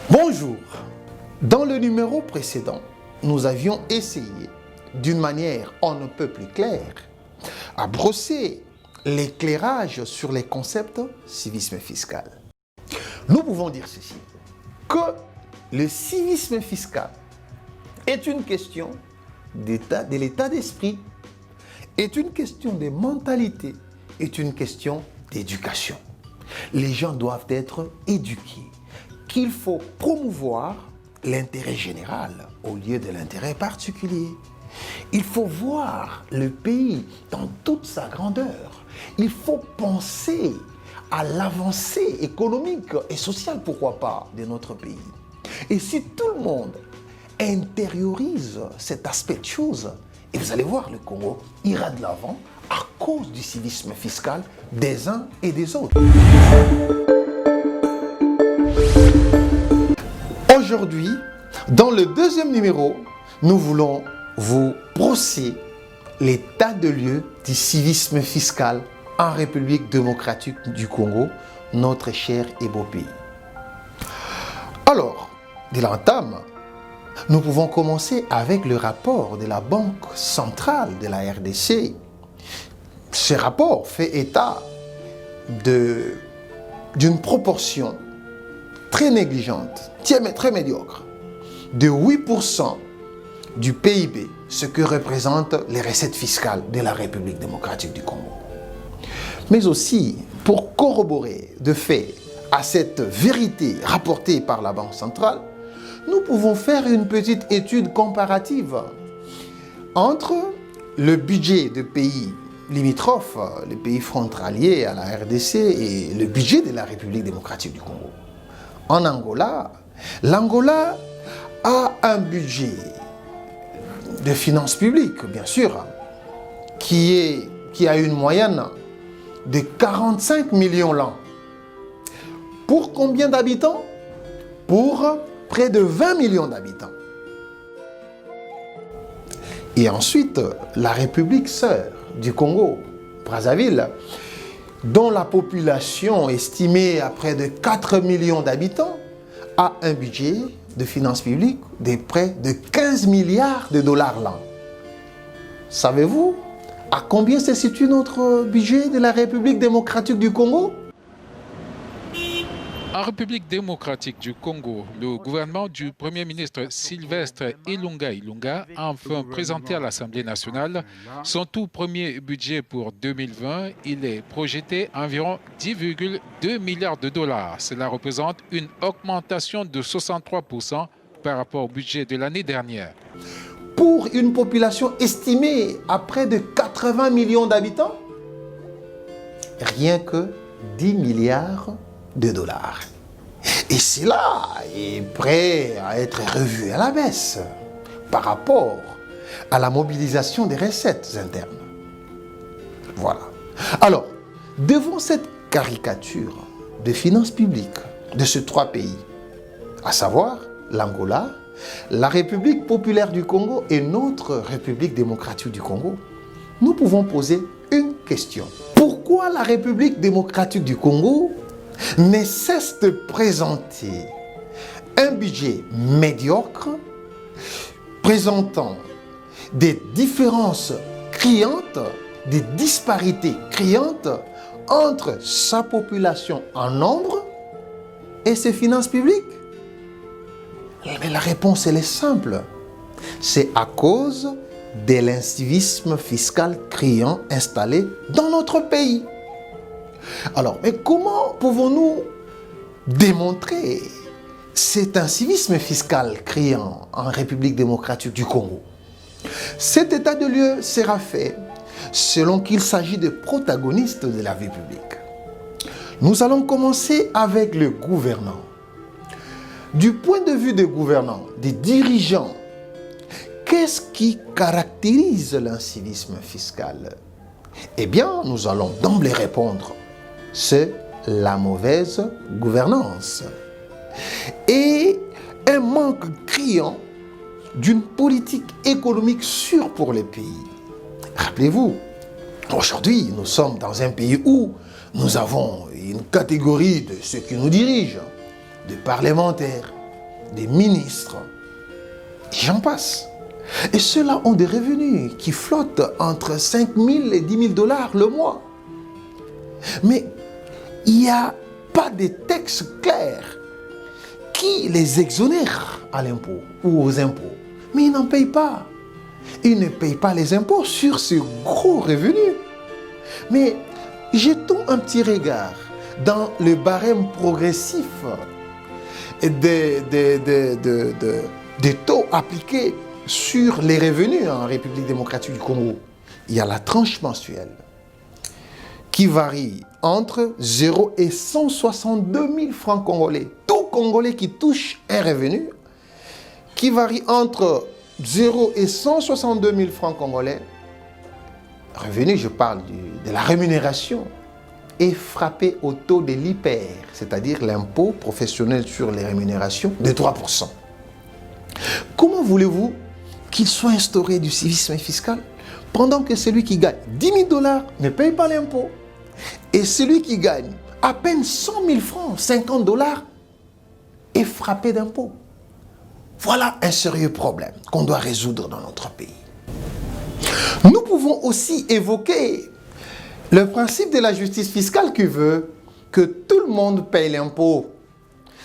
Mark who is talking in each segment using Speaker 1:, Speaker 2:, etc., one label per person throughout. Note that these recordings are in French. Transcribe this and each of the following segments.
Speaker 1: Bonjour. Dans le numéro précédent, nous avions essayé, d'une manière on ne peut plus claire, à brosser l'éclairage sur les concepts civisme fiscal. Nous pouvons dire ceci, que le civisme fiscal est une question de l'état d'esprit, est une question de mentalité, est une question d'éducation. Les gens doivent être éduqués, qu'il faut promouvoir l'intérêt général au lieu de l'intérêt particulier. Il faut voir le pays dans toute sa grandeur. Il faut penser à l'avancée économique et sociale, pourquoi pas, de notre pays. Et si tout le monde intériorise cet aspect de choses, et vous allez voir, le Congo ira de l'avant à cause du civisme fiscal des uns et des autres. Aujourd'hui, dans le deuxième numéro, nous voulons vous brosser l'état de lieu du civisme fiscal en République démocratique du Congo, notre cher et beau pays. Alors, dès l'entame, nous pouvons commencer avec le rapport de la Banque centrale de la RDC. Ce rapport fait état d'une proportion très négligente, très médiocre, de 8% du PIB, ce que représentent les recettes fiscales de la République démocratique du Congo. Mais aussi, pour corroborer de fait à cette vérité rapportée par la Banque centrale, nous pouvons faire une petite étude comparative entre le budget de pays limitrophes, les pays frontaliers à la RDC et le budget de la République démocratique du Congo. En Angola, l'Angola a un budget de finances publiques, bien sûr, qui a une moyenne de 45 millions l'an. Pour combien d'habitants? Pour près de 20 millions d'habitants. Et ensuite, la République sœur du Congo, Brazzaville, dont la population estimée à près de 4 millions d'habitants, a un budget de finances publiques de près de 15 milliards de dollars l'an. Savez-vous à combien se situe notre budget de la République démocratique du Congo?
Speaker 2: En République démocratique du Congo, le gouvernement du Premier ministre Sylvestre Ilunga a enfin présenté à l'Assemblée nationale son tout premier budget pour 2020. Il est projeté à environ 10,2 milliards de dollars. Cela représente une augmentation de 63% par rapport au budget de l'année dernière.
Speaker 1: Pour une population estimée à près de 80 millions d'habitants, rien que 10 milliards de dollars. Et cela est prêt à être revu à la baisse par rapport à la mobilisation des recettes internes. Voilà. Alors, devant cette caricature de finances publiques de ces trois pays, à savoir l'Angola, la République populaire du Congo et notre République démocratique du Congo, nous pouvons poser une question. Pourquoi la République démocratique du Congo ne cesse de présenter un budget médiocre, présentant des différences criantes, des disparités criantes entre sa population en nombre et ses finances publiques? Mais la réponse, elle est simple. C'est à cause de l'incivisme fiscal criant installé dans notre pays. Alors, mais comment pouvons-nous démontrer cet incivisme fiscal criant en République démocratique du Congo? Cet état de lieu sera fait selon qu'il s'agit de protagonistes de la vie publique. Nous allons commencer avec le gouvernant. Du point de vue des gouvernants, des dirigeants, qu'est-ce qui caractérise l'incivisme fiscal? Eh bien, nous allons d'emblée répondre. C'est la mauvaise gouvernance et un manque criant d'une politique économique sûre pour les pays. Rappelez-vous, aujourd'hui, nous sommes dans un pays où nous avons une catégorie de ceux qui nous dirigent, de parlementaires, des ministres, et j'en passe. Et ceux-là ont des revenus qui flottent entre 5 000 et 10 000 dollars le mois. Mais il n'y a pas de texte clair qui les exonère à l'impôt ou aux impôts. Mais ils n'en payent pas. Ils ne payent pas les impôts sur ces gros revenus. Mais jetons un petit regard dans le barème progressif des taux appliqués sur les revenus en République démocratique du Congo. Il y a la tranche mensuelle qui varie entre 0 et 162 000 francs congolais. Tout Congolais qui touche un revenu qui varie entre 0 et 162 000 francs congolais. Revenu, je parle de la rémunération, est frappé au taux de l'IPR, c'est-à-dire l'impôt professionnel sur les rémunérations, de 3%. Comment voulez-vous qu'il soit instauré du civisme fiscal pendant que celui qui gagne 10 000 dollars ne paye pas l'impôt et celui qui gagne à peine 100 000 francs, 50 dollars, est frappé d'impôt? Voilà un sérieux problème qu'on doit résoudre dans notre pays. Nous pouvons aussi évoquer le principe de la justice fiscale qui veut que tout le monde paye l'impôt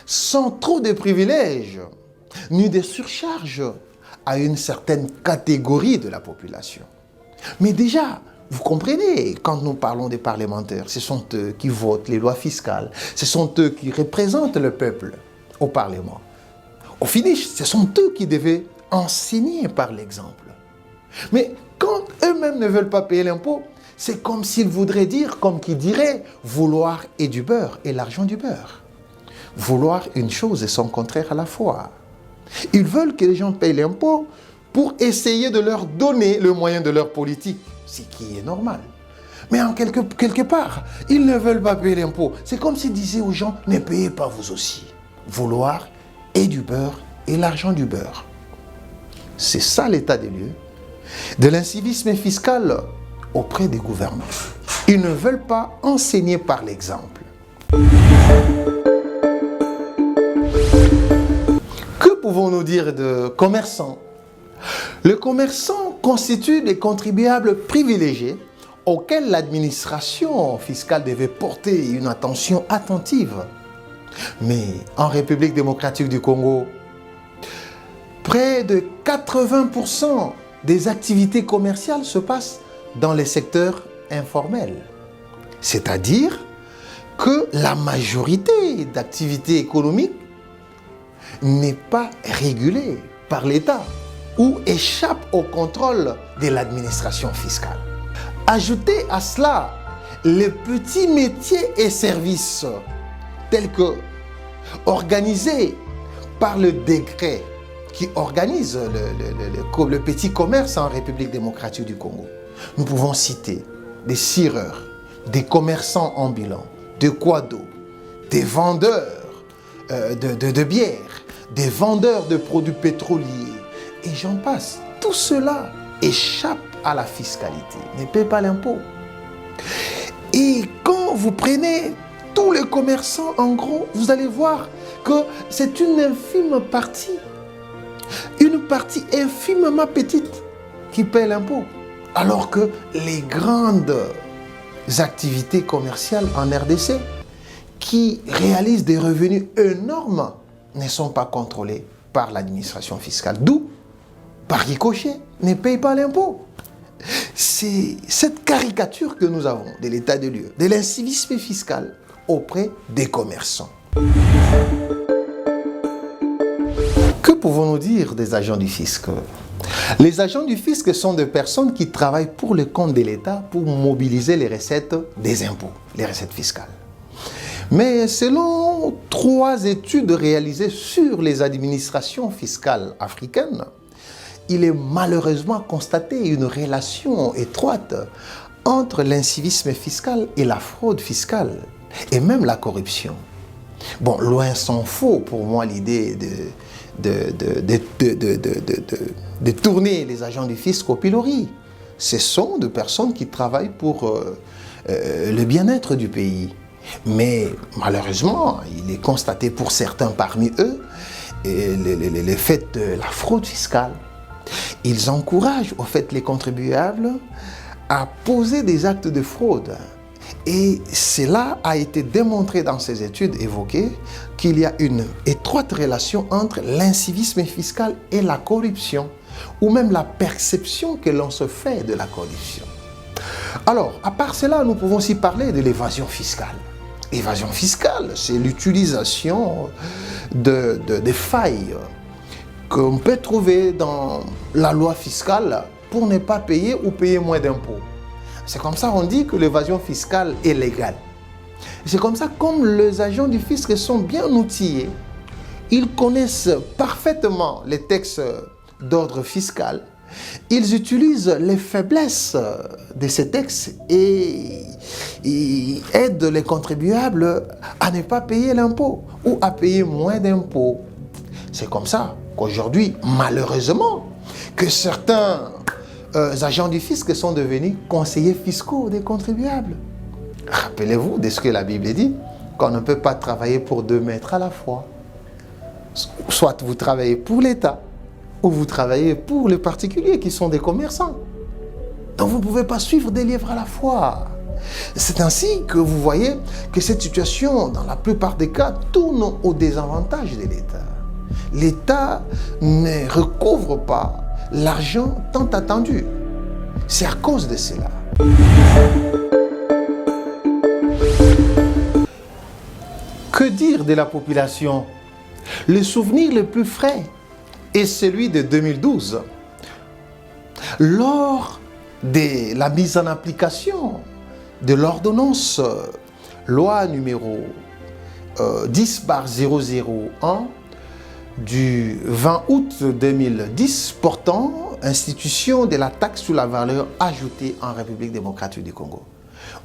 Speaker 1: sans trop de privilèges ni de surcharges à une certaine catégorie de la population. Mais déjà, vous comprenez, quand nous parlons des parlementaires, ce sont eux qui votent les lois fiscales, ce sont eux qui représentent le peuple au Parlement. Au finish, ce sont eux qui devaient enseigner par l'exemple. Mais quand eux-mêmes ne veulent pas payer l'impôt, c'est comme s'ils voudraient dire, comme qui dirait, vouloir et du beurre et l'argent du beurre. Vouloir une chose et son contraire à la fois. Ils veulent que les gens payent l'impôt pour essayer de leur donner le moyen de leur politique, ce qui est normal. Mais en quelque part, ils ne veulent pas payer l'impôt. C'est comme s'ils disaient aux gens, ne payez pas vous aussi. Vouloir et du beurre et l'argent du beurre. C'est ça l'état des lieux de l'incivisme fiscal auprès des gouvernants. Ils ne veulent pas enseigner par l'exemple. Que pouvons-nous dire de commerçants? Le commerçant constitue des contribuables privilégiés auxquels l'administration fiscale devait porter une attention attentive. Mais en République démocratique du Congo, près de 80% des activités commerciales se passent dans les secteurs informels. C'est-à-dire que la majorité d'activités économiques n'est pas régulée par l'État ou échappe au contrôle de l'administration fiscale. Ajoutez à cela les petits métiers et services tels que organisés par le décret qui organise le petit commerce en République démocratique du Congo. Nous pouvons citer des cireurs, des commerçants ambulants, des quados, des vendeurs de bière, des vendeurs de produits pétroliers, et j'en passe. Tout cela échappe à la fiscalité, ne paie pas l'impôt. Et quand vous prenez tous les commerçants en gros, vous allez voir que c'est une infime partie infimement petite qui paie l'impôt. Alors que les grandes activités commerciales en RDC qui réalisent des revenus énormes ne sont pas contrôlées par l'administration fiscale. D'où, par ricochet, ne payent pas l'impôt. C'est cette caricature que nous avons de l'état de lieu, de l'incivisme fiscal auprès des commerçants. Que pouvons-nous dire des agents du fisc? Les agents du fisc sont des personnes qui travaillent pour le compte de l'État pour mobiliser les recettes des impôts, les recettes fiscales. Mais selon 3 études réalisées sur les administrations fiscales africaines, il est malheureusement constaté une relation étroite entre l'incivisme fiscal et la fraude fiscale, et même la corruption. Bon, loin s'en faut pour moi l'idée de tourner les agents du fisc au pilori. Ce sont des personnes qui travaillent pour le bien-être du pays. Mais malheureusement, il est constaté pour certains parmi eux les faits de la fraude fiscale. Ils encouragent au fait les contribuables à poser des actes de fraude. Et cela a été démontré dans ces études évoquées qu'il y a une étroite relation entre l'incivisme fiscal et la corruption, ou même la perception que l'on se fait de la corruption. Alors, à part cela, nous pouvons aussi parler de l'évasion fiscale. L'évasion fiscale, c'est l'utilisation de failles qu'on peut trouver dans la loi fiscale pour ne pas payer ou payer moins d'impôts. C'est comme ça qu'on dit que l'évasion fiscale est légale. C'est comme ça, comme les agents du fisc sont bien outillés, ils connaissent parfaitement les textes d'ordre fiscal, ils utilisent les faiblesses de ces textes et ils aident les contribuables à ne pas payer l'impôt ou à payer moins d'impôts. C'est comme ça qu'aujourd'hui, malheureusement, que certains agents du fisc sont devenus conseillers fiscaux des contribuables. Rappelez-vous de ce que la Bible dit, qu'on ne peut pas travailler pour 2 maîtres à la fois. Soit vous travaillez pour l'État, ou vous travaillez pour les particuliers qui sont des commerçants. Donc vous ne pouvez pas suivre des livres à la fois. C'est ainsi que vous voyez que cette situation, dans la plupart des cas, tourne au désavantage de l'État. L'État ne recouvre pas l'argent tant attendu. C'est à cause de cela. Que dire de la population? Le souvenir le plus frais est celui de 2012. Lors de la mise en application de l'ordonnance loi numéro 10/001 du 20 août 2010 portant institution de la taxe sur la valeur ajoutée en République démocratique du Congo.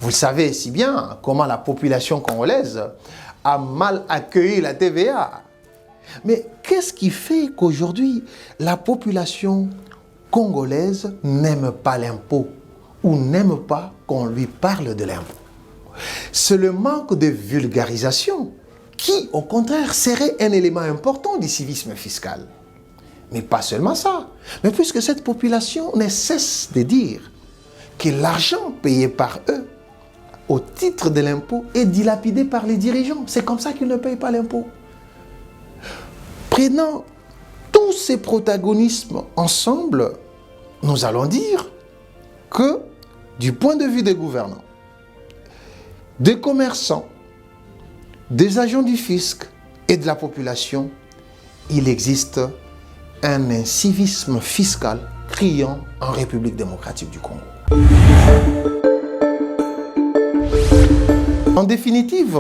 Speaker 1: Vous le savez si bien comment la population congolaise a mal accueilli la TVA. Mais qu'est-ce qui fait qu'aujourd'hui la population congolaise n'aime pas l'impôt ou n'aime pas qu'on lui parle de l'impôt? C'est le manque de vulgarisation qui, au contraire, serait un élément important du civisme fiscal. Mais pas seulement ça, mais puisque cette population ne cesse de dire que l'argent payé par eux au titre de l'impôt est dilapidé par les dirigeants. C'est comme ça qu'ils ne payent pas l'impôt. Prenant tous ces protagonismes ensemble, nous allons dire que du point de vue des gouvernants, des commerçants, des agents du fisc et de la population, il existe un incivisme fiscal criant en République démocratique du Congo. En définitive,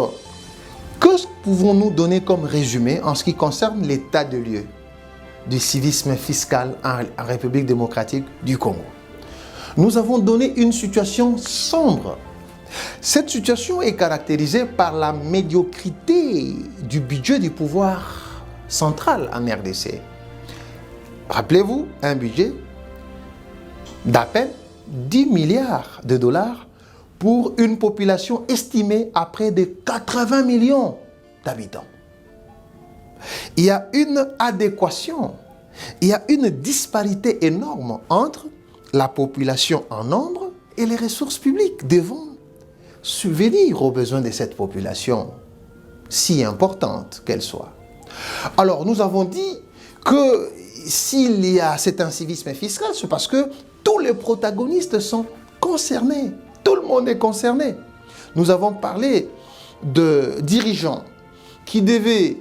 Speaker 1: que pouvons-nous donner comme résumé en ce qui concerne l'état de lieu du civisme fiscal en République démocratique du Congo? Nous avons donné une situation sombre. Cette situation est caractérisée par la médiocrité du budget du pouvoir central en RDC. Rappelez-vous, un budget d'à peine 10 milliards de dollars pour une population estimée à près de 80 millions d'habitants. Il y a une adéquation, il y a une disparité énorme entre la population en nombre et les ressources publiques devant subvenir aux besoins de cette population, si importante qu'elle soit. Alors, nous avons dit que s'il y a cet incivisme fiscal, c'est parce que tous les protagonistes sont concernés. Tout le monde est concerné. Nous avons parlé de dirigeants qui devaient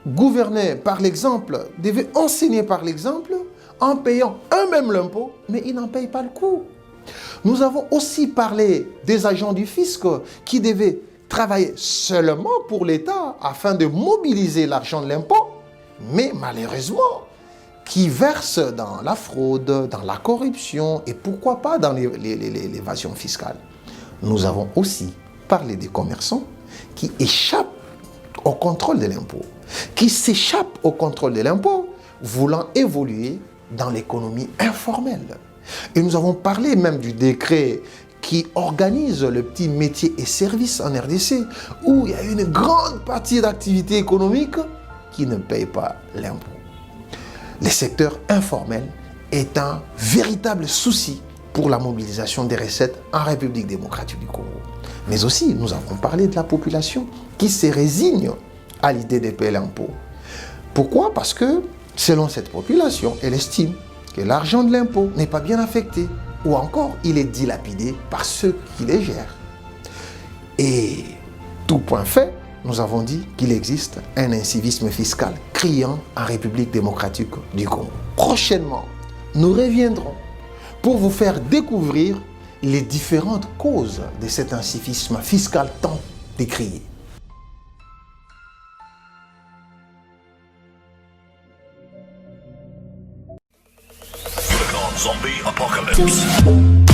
Speaker 1: gouverner par l'exemple, devaient enseigner par l'exemple en payant eux-mêmes l'impôt, mais ils n'en payent pas le coût. Nous avons aussi parlé des agents du fisc qui devaient travailler seulement pour l'État afin de mobiliser l'argent de l'impôt, mais malheureusement, qui versent dans la fraude, dans la corruption et pourquoi pas dans l'évasion fiscale. Nous avons aussi parlé des commerçants qui échappent au contrôle de l'impôt, qui s'échappent au contrôle de l'impôt, voulant évoluer dans l'économie informelle. Et nous avons parlé même du décret qui organise le petit métier et services en RDC, où il y a une grande partie d'activité économique qui ne payent pas l'impôt. Le secteur informel est un véritable souci pour la mobilisation des recettes en République démocratique du Congo. Mais aussi, nous avons parlé de la population qui se résigne à l'idée de payer l'impôt. Pourquoi? Parce que, selon cette population, elle estime que l'argent de l'impôt n'est pas bien affecté, ou encore il est dilapidé par ceux qui les gèrent. Et tout point fait, nous avons dit qu'il existe un incivisme fiscal criant en République démocratique du Congo. Prochainement, nous reviendrons pour vous faire découvrir les différentes causes de cet incivisme fiscal tant décrié.
Speaker 3: Zombie Apocalypse.